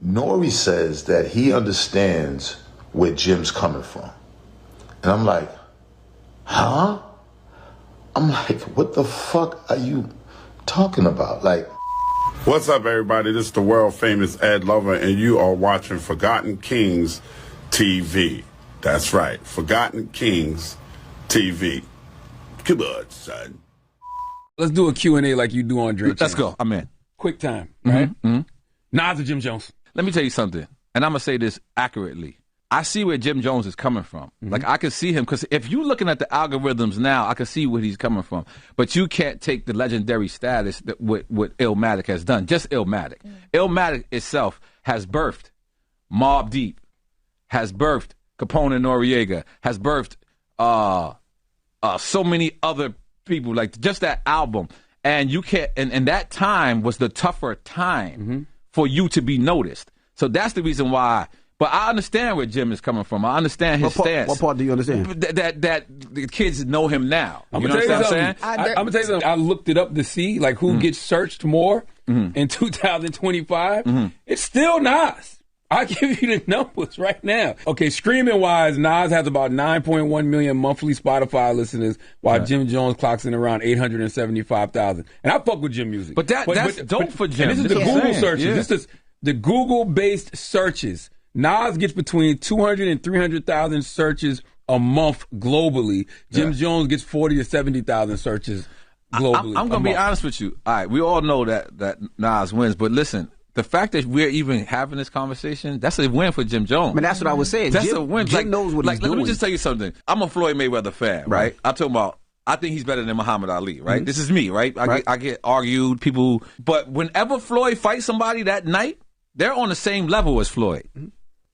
Nore says that he understands where Jim's coming from. And I'm like, huh? I'm like, what the fuck are you talking about? Like, what's up, everybody? This is the world famous Ed Lover, and you are watching Forgotten Kings TV. That's right, Forgotten Kings TV. Come on, son. Let's do a Q&A like you do on Drake. Let's go. I'm in. Quick time, right? Mm-hmm. Nas or Jim Jones? Let me tell you something, and I'm going to say this accurately. I see where Jim Jones is coming from. Like, I can see him, because if you're looking at the algorithms now, I can see where he's coming from. But you can't take the legendary status that what Illmatic has done. Just Illmatic. Illmatic itself has birthed Mobb Deep, has birthed Capone and Noriega, has birthed so many other people. Like, just that album. And you can't, and that time was the tougher time for you to be noticed. So that's the reason why. But I understand where Jim is coming from. I understand his stance. What part do you understand? That the kids know him now. I'm You gonna know tell what you I'm saying? something. I'm gonna tell you something. I looked it up to see like who gets searched more in 2025. It's still Nas. I give you the numbers right now. Okay, streaming wise, Nas has about 9.1 million monthly Spotify listeners, while Jim Jones clocks in around 875,000. And I fuck with Jim music. But that's dope for Jim. And this is the Google searches. Yeah. This is the Google-based searches. Nas gets between 200 and 300,000 searches a month globally. Jim Jones gets 40 to 70,000 searches globally. I'm going to be honest with you. All right, we all know that Nas wins, but listen, the fact that we're even having this conversation, that's a win for Jim Jones. I mean, that's what I was saying. That's Jim, a win. Jim knows what he's doing. Let me just tell you something. I'm a Floyd Mayweather fan, right? I'm talking about, I think he's better than Muhammad Ali, right? This is me, right? I get argued, people. But whenever Floyd fights somebody that night, they're on the same level as Floyd.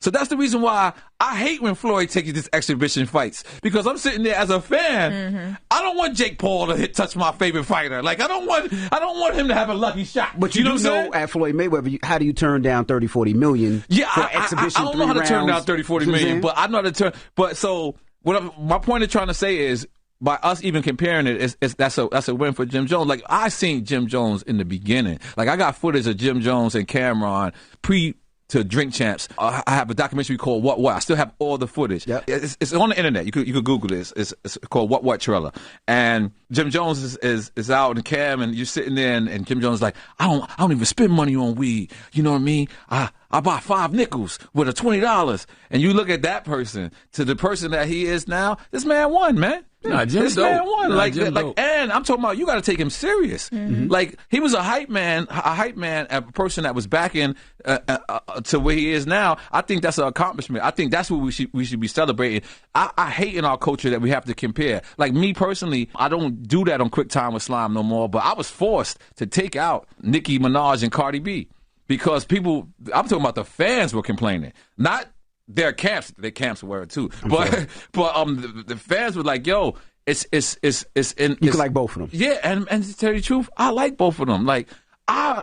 So that's the reason why I hate when Floyd takes these exhibition fights, because I'm sitting there as a fan. I don't want Jake Paul to touch my favorite fighter. Like, I don't want him to have a lucky shot. But you know at Floyd Mayweather, how do you turn down 30, 40 million for exhibition? I don't know how to turn down 30, 40 million, but I know how to turn. But so my point of trying to say is, by us even comparing it, that's a win for Jim Jones. Like, I seen Jim Jones in the beginning. Like, I got footage of Jim Jones and Cameron to Drink Champs. I have a documentary called What What. I still have all the footage. Yep. It's on the internet. You could Google this. It's called What What Trailer. And Jim Jones is out in Cam, and you're sitting there, and Jim Jones is like, I don't even spend money on weed. You know what I mean? I buy 5 nickels with a $20. And you look at that person to the person that he is now. This man won, man. This man won. And I'm talking about, you got to take him serious. Like, he was a hype man, a person that was backing to where he is now. I think that's an accomplishment. I think that's what we should be celebrating. I hate in our culture that we have to compare. Like, me personally, I don't do that on QuickTime with Slime no more, but I was forced to take out Nicki Minaj and Cardi B. Because people, I'm talking about the fans were complaining, not their camps. Their camps were too, but the fans were like, "Yo, it's in." You can like both of them. Yeah, and to tell you the truth, I like both of them. Like, I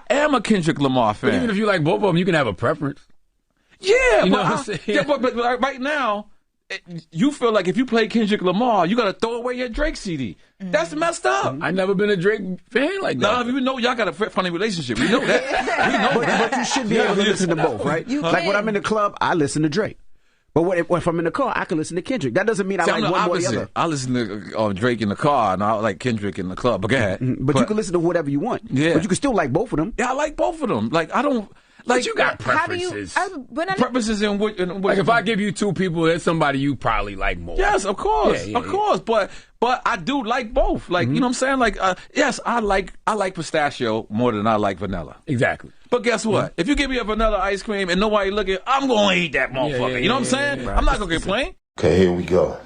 am a Kendrick Lamar fan. But even if you like both of them, you can have a preference. Yeah, you know what I'm saying? Yeah, but right now, you feel like if you play Kendrick Lamar, you got to throw away your Drake CD. That's messed up. I've never been a Drake fan like that. No, we know y'all got a funny relationship. We know that. We know that. But you should be able to listen to both, right? Like, when I'm in the club, I listen to Drake. But if I'm in the car, I can listen to Kendrick. That doesn't mean I like one more than the other. I listen to Drake in the car, and I like Kendrick in the club. But go ahead. But you can listen to whatever you want. Yeah. But you can still like both of them. Yeah, I like both of them. Like, I don't... Like, but you got preferences. Preferences in what? Like, if I give you 2 people, there's somebody you probably like more. Yes, of course, of course. But I do like both. Like, you know what I'm saying? Like, yes, I like pistachio more than I like vanilla. Exactly. But guess what? If you give me a vanilla ice cream and nobody looking, I'm gonna eat that motherfucker. You know what I'm saying? Right. I'm not gonna complain. Okay, here we go.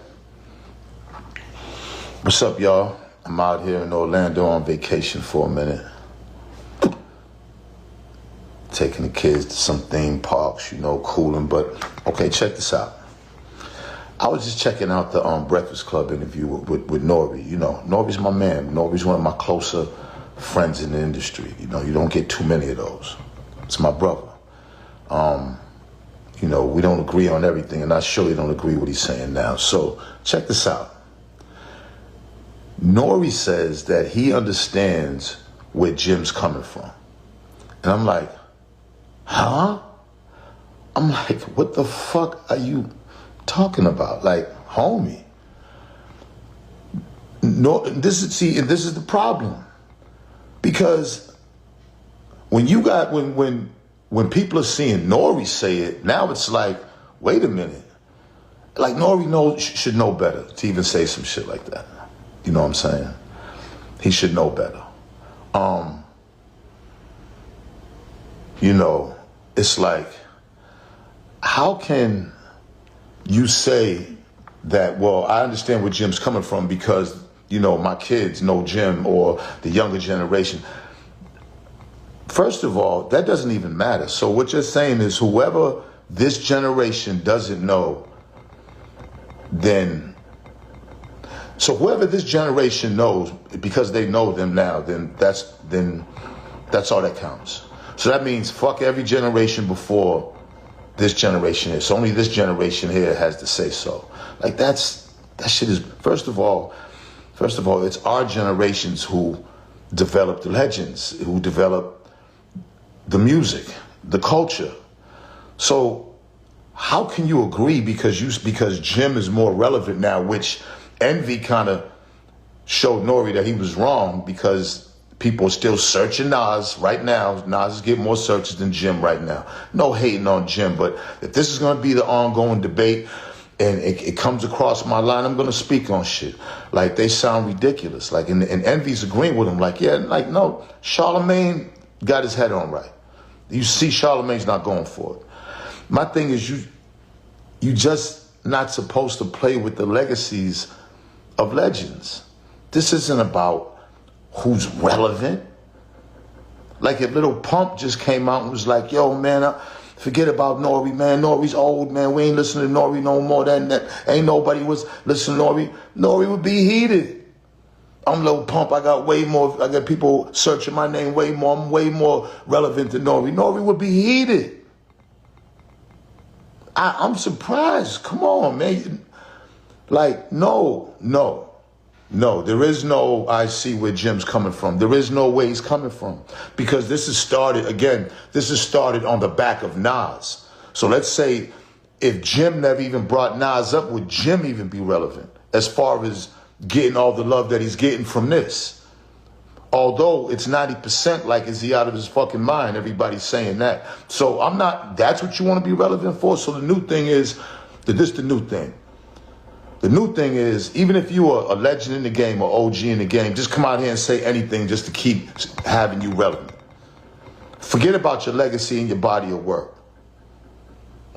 What's up, y'all? I'm out here in Orlando on vacation for a minute. Taking the kids to some theme parks, cooling. But, okay, check this out. I was just checking out the Breakfast Club interview with Nore. Nore's my man. Nore's one of my closer friends in the industry. You don't get too many of those. It's my brother. We don't agree on everything, and I surely don't agree with what he's saying now. So, check this out. Nore says that he understands where Jim's coming from. And I'm like, huh? I'm like, what the fuck are you talking about? Like, homie. No, this is the problem. Because when people are seeing Nore say it, now it's like, wait a minute. Like, Nore should know better to even say some shit like that. You know what I'm saying? He should know better. You know, it's like, how can you say that, well, I understand where Jim's coming from because, you know, my kids know Jim or the younger generation. First of all, that doesn't even matter. So what you're saying is whoever this generation doesn't know, so whoever this generation knows, because they know them now, then that's all that counts. So that means fuck every generation before this generation is. So only this generation here has to say so. Like that shit is, first of all, it's our generations who developed the legends, who developed the music, the culture. So how can you agree because Jim is more relevant now, which Envy kind of showed Nore that he was wrong because people are still searching Nas right now. Nas is getting more searches than Jim right now. No hating on Jim, but if this is going to be the ongoing debate and it comes across my line, I'm going to speak on shit. Like, they sound ridiculous. Like, and Envy's agreeing with him. Like, yeah, like, no, Charlemagne got his head on right. You see Charlemagne's not going for it. My thing is you just not supposed to play with the legacies of legends. This isn't about who's relevant. Like if Little Pump just came out and was like, yo, man, forget about Nore, man. Nore's old, man. We ain't listening to Nore no more than that. Ain't nobody was listening to Nore. Nore would be heated. I'm Lil Pump. I got people searching my name way more. I'm way more relevant than Nore. Nore would be heated. I'm surprised. Come on, man. Like, no. There is no, I see where Jim's coming from. There is no way he's coming from. Because this is started on the back of Nas. So let's say if Jim never even brought Nas up, would Jim even be relevant as far as getting all the love that he's getting from this? Although it's 90% like, is he out of his fucking mind? Everybody's saying that. So that's what you want to be relevant for? So the new thing is, the new thing. The new thing is, even if you are a legend in the game or OG in the game, just come out here and say anything just to keep having you relevant. Forget about your legacy and your body of work.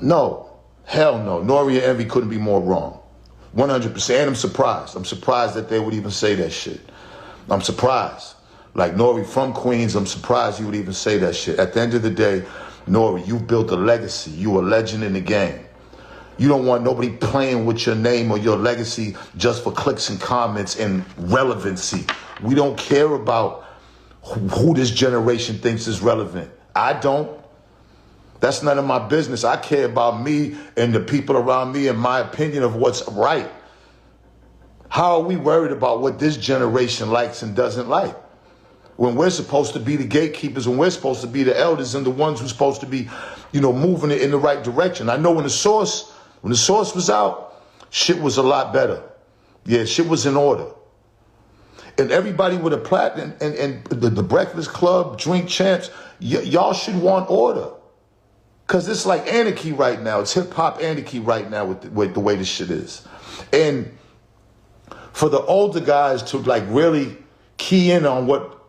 No. Hell no. Nore and Envy couldn't be more wrong. 100%. And I'm surprised. I'm surprised that they would even say that shit. I'm surprised. Like Nore from Queens, I'm surprised you would even say that shit. At the end of the day, Nore, you've built a legacy. You a legend in the game. You don't want nobody playing with your name or your legacy just for clicks and comments and relevancy. We don't care about who this generation thinks is relevant. I don't. That's none of my business. I care about me and the people around me and my opinion of what's right. How are we worried about what this generation likes and doesn't like? When we're supposed to be the gatekeepers, when we're supposed to be the elders and the ones who's supposed to be, moving it in the right direction. I know when the source was out, shit was a lot better. Yeah, shit was in order. And everybody with a platinum and the Breakfast Club, Drink Champs, y'all should want order. Because it's like anarchy right now. It's hip-hop anarchy right now with the way this shit is. And for the older guys to like really key in on what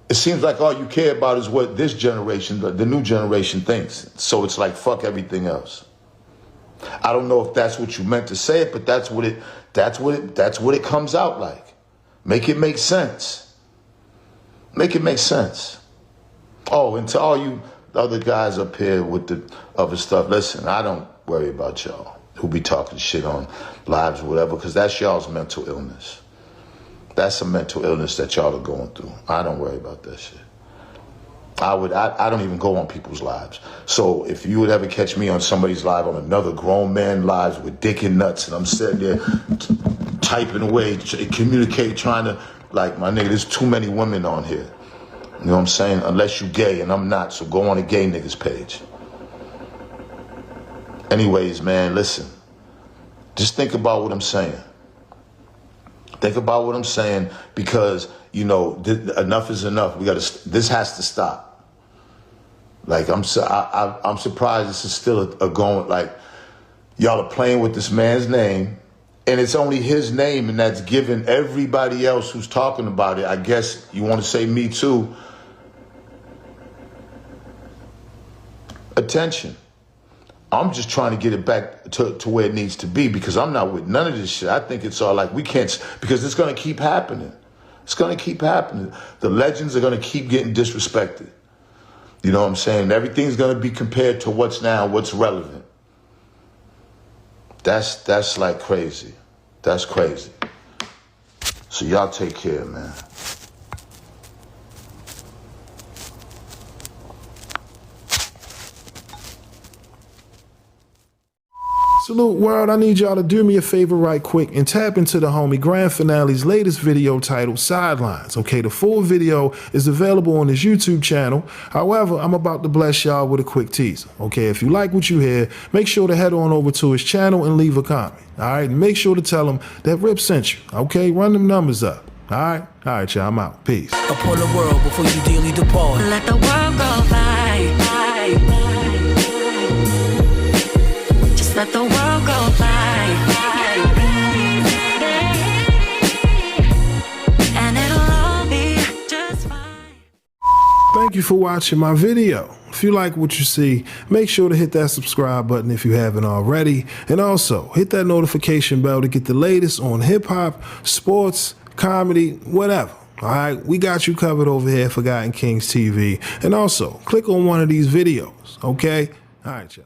it seems like all you care about is what this generation, the new generation thinks. So it's like, fuck everything else. I don't know if that's what you meant to say it, but that's what it comes out like. Make it make sense. Make it make sense. Oh, and to all you other guys up here with the other stuff, listen, I don't worry about y'all who be talking shit on lives or whatever, because that's y'all's mental illness. That's a mental illness that y'all are going through. I don't worry about that shit. I don't even go on people's lives. So if you would ever catch me on somebody's live, on another grown man lives with dick and nuts, and I'm sitting there typing away, communicating, trying to, like, my nigga, there's too many women on here. You know what I'm saying? Unless you gay, and I'm not, so go on a gay nigga's page. Anyways, man, listen. Just think about what I'm saying. Think about what I'm saying, because, you know, enough is enough. This has to stop. Like, I'm surprised this is still a going, like, y'all are playing with this man's name, and it's only his name, and that's giving everybody else who's talking about it, I guess you want to say me too, attention. I'm just trying to get it back to where it needs to be, because I'm not with none of this shit. I think it's all like, we can't, because it's going to keep happening. It's going to keep happening. The legends are going to keep getting disrespected. You know what I'm saying? Everything's going to be compared to what's now, what's relevant. That's like crazy. That's crazy. So y'all take care, man. Salute world, I need y'all to do me a favor right quick and tap into the homie Grand Finale's latest video titled Sidelines. Okay, the full video is available on his YouTube channel. However, I'm about to bless y'all with a quick teaser. Okay, if you like what you hear, make sure to head on over to his channel and leave a comment. Alright, make sure to tell him that Rip sent you. Okay, run them numbers up. Alright, y'all, I'm out. Peace. Upon the world before you dearly depart. Let the world go by. Just let the world go by. And it'll all be just fine. Thank you for watching my video. If you like what you see, make sure to hit that subscribe button if you haven't already. And also, hit that notification bell to get the latest on hip-hop, sports, comedy, whatever. All right, we got you covered over here at Forgotten Kings TV. And also, click on one of these videos, okay? All right, y'all.